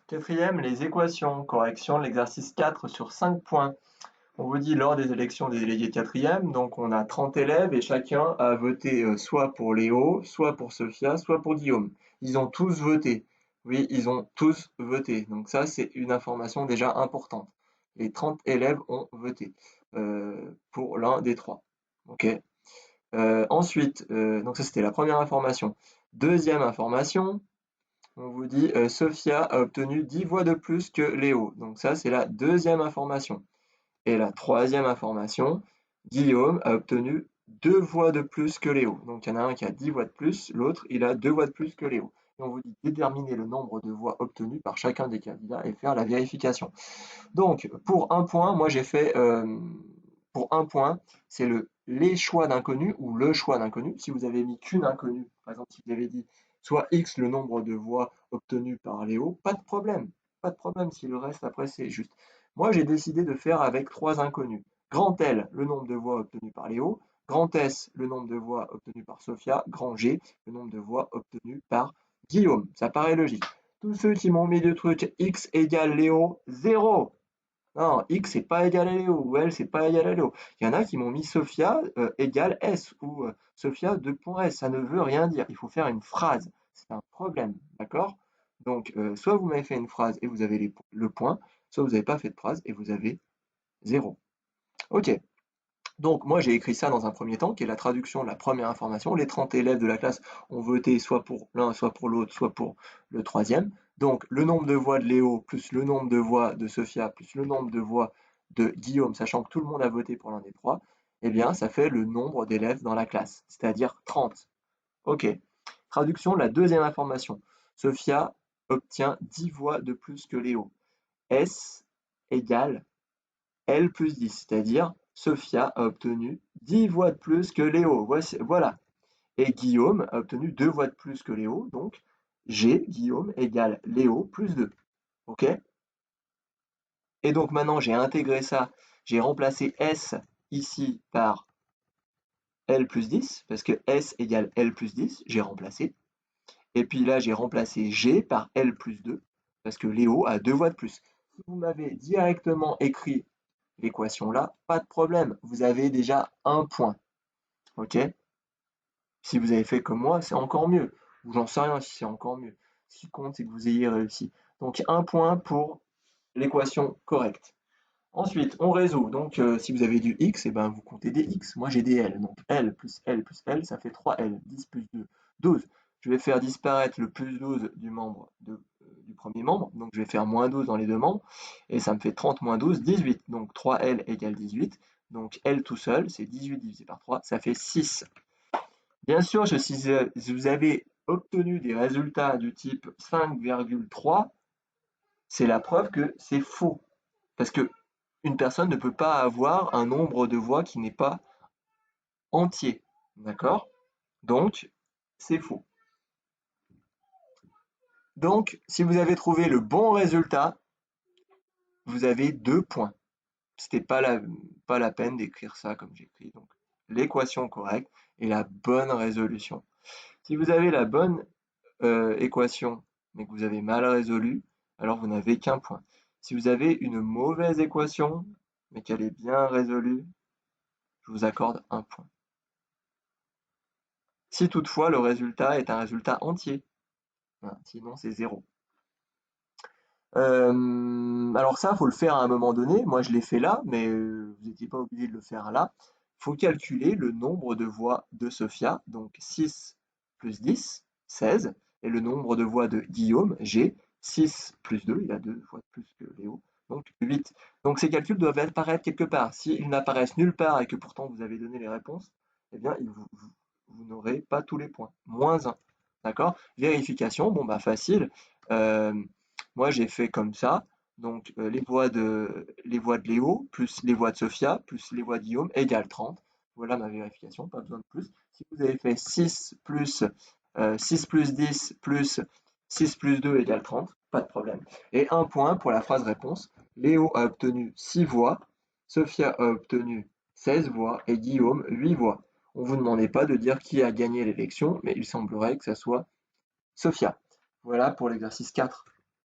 Quatrième, les équations. Correction de l'exercice 4 sur 5 points. On vous dit lors des élections des délégués de quatrième, donc on a 30 élèves et chacun a voté soit pour Léo, soit pour Sophia, soit pour Guillaume. Ils ont tous voté. Oui, ils ont tous voté. Donc ça, c'est une information déjà importante. Les 30 élèves ont voté pour l'un des trois. Ok. Ensuite, donc ça c'était la première information. Deuxième information, on vous dit Sophia a obtenu 10 voix de plus que Léo. Donc ça, c'est la deuxième information. Et la troisième information, Guillaume a obtenu 2 voix de plus que Léo. Donc il y en a un qui a 10 voix de plus, l'autre il a 2 voix de plus que Léo. Et on vous dit déterminer le nombre de voix obtenues par chacun des candidats et faire la vérification. Donc pour un point, moi j'ai fait pour un point, c'est les choix d'inconnus ou le choix d'inconnus. Si vous avez mis qu'une inconnue, par exemple si vous avez dit soit X le nombre de voix obtenues par Léo, pas de problème. Pas de problème si le reste après c'est juste. Moi j'ai décidé de faire avec 3 inconnus. Grand L, le nombre de voix obtenues par Léo. Grand S, le nombre de voix obtenues par Sophia. Grand G, le nombre de voix obtenues par Guillaume. Ça paraît logique. Tous ceux qui m'ont mis le truc X égale Léo, 0. Non, X c'est pas égal à Léo, ou L c'est pas égal à Léo. Il y en a qui m'ont mis Sophia égale S, ou Sophia 2.S, ça ne veut rien dire. Il faut faire une phrase, c'est un problème, d'accord? Donc, soit vous m'avez fait une phrase et vous avez le point, soit vous n'avez pas fait de phrase et vous avez 0. Ok, donc moi j'ai écrit ça dans un premier temps, qui est la traduction de la première information. Les 30 élèves de la classe ont voté soit pour l'un, soit pour l'autre, soit pour le troisième. Donc le nombre de voix de Léo plus le nombre de voix de Sophia plus le nombre de voix de Guillaume, sachant que tout le monde a voté pour l'un des trois, eh bien ça fait le nombre d'élèves dans la classe, c'est-à-dire 30. Ok. Traduction de la deuxième information. Sophia obtient 10 voix de plus que Léo. S égale L plus 10, c'est-à-dire Sophia a obtenu 10 voix de plus que Léo. Voilà. Et Guillaume a obtenu 2 voix de plus que Léo, donc G, Guillaume, égale Léo plus 2. OK? Et donc maintenant, j'ai intégré ça, j'ai remplacé S ici par L plus 10, parce que S égale L plus 10, j'ai remplacé. Et puis là, j'ai remplacé G par L plus 2, parce que Léo a 2 voix de plus. Si vous m'avez directement écrit l'équation là, pas de problème, vous avez déjà un point. Ok? Si vous avez fait comme moi, c'est encore mieux. Ou j'en sais rien si c'est encore mieux. Ce qui compte, c'est que vous ayez réussi. Donc un point pour l'équation correcte. Ensuite, on résout. Donc si vous avez du x, eh ben, vous comptez des x. Moi j'ai des l. Donc l plus l plus l, ça fait 3l. 10 plus 2, 12. Je vais faire disparaître le plus 12 du premier membre. Donc je vais faire moins 12 dans les deux membres. Et ça me fait 30 moins 12, 18. Donc 3l égale 18. Donc l tout seul, c'est 18 divisé par 3, ça fait 6. Bien sûr, si vous avez obtenu des résultats du type 5,3, c'est la preuve que c'est faux. Parce que une personne ne peut pas avoir un nombre de voix qui n'est pas entier. D'accord? Donc, c'est faux. Donc, si vous avez trouvé le bon résultat, vous avez 2 points. C'était pas la peine d'écrire ça comme j'écris. Donc, l'équation correcte et la bonne résolution. Si vous avez la bonne équation, mais que vous avez mal résolu, alors vous n'avez qu'un point. Si vous avez une mauvaise équation, mais qu'elle est bien résolue, je vous accorde un point. Si toutefois le résultat est un résultat entier, voilà, sinon c'est 0. Alors ça, il faut le faire à un moment donné. Moi, je l'ai fait là, mais vous n'étiez pas obligé de le faire là. Il faut calculer le nombre de voix de Sophia, donc 6 plus 10, 16, et le nombre de voix de Guillaume, G, 6 plus 2, il a 2 fois de plus que Léo, donc 8. Donc ces calculs doivent apparaître quelque part. S'ils n'apparaissent nulle part et que pourtant vous avez donné les réponses, eh bien vous n'aurez pas tous les points. Moins 1. D'accord? Vérification, bon bah facile. Euh, Moi j'ai fait comme ça. Donc les voix de Léo plus les voix de Sophia plus les voix de Guillaume égale 30. Voilà ma vérification, pas besoin de plus. Si vous avez fait 6 plus 10 plus 6 plus 2 égale 30, pas de problème. Et un point pour la phrase réponse. Léo a obtenu 6 voix, Sophia a obtenu 16 voix et Guillaume 8 voix. On ne vous demandait pas de dire qui a gagné l'élection, mais il semblerait que ça soit Sophia. Voilà pour l'exercice 4.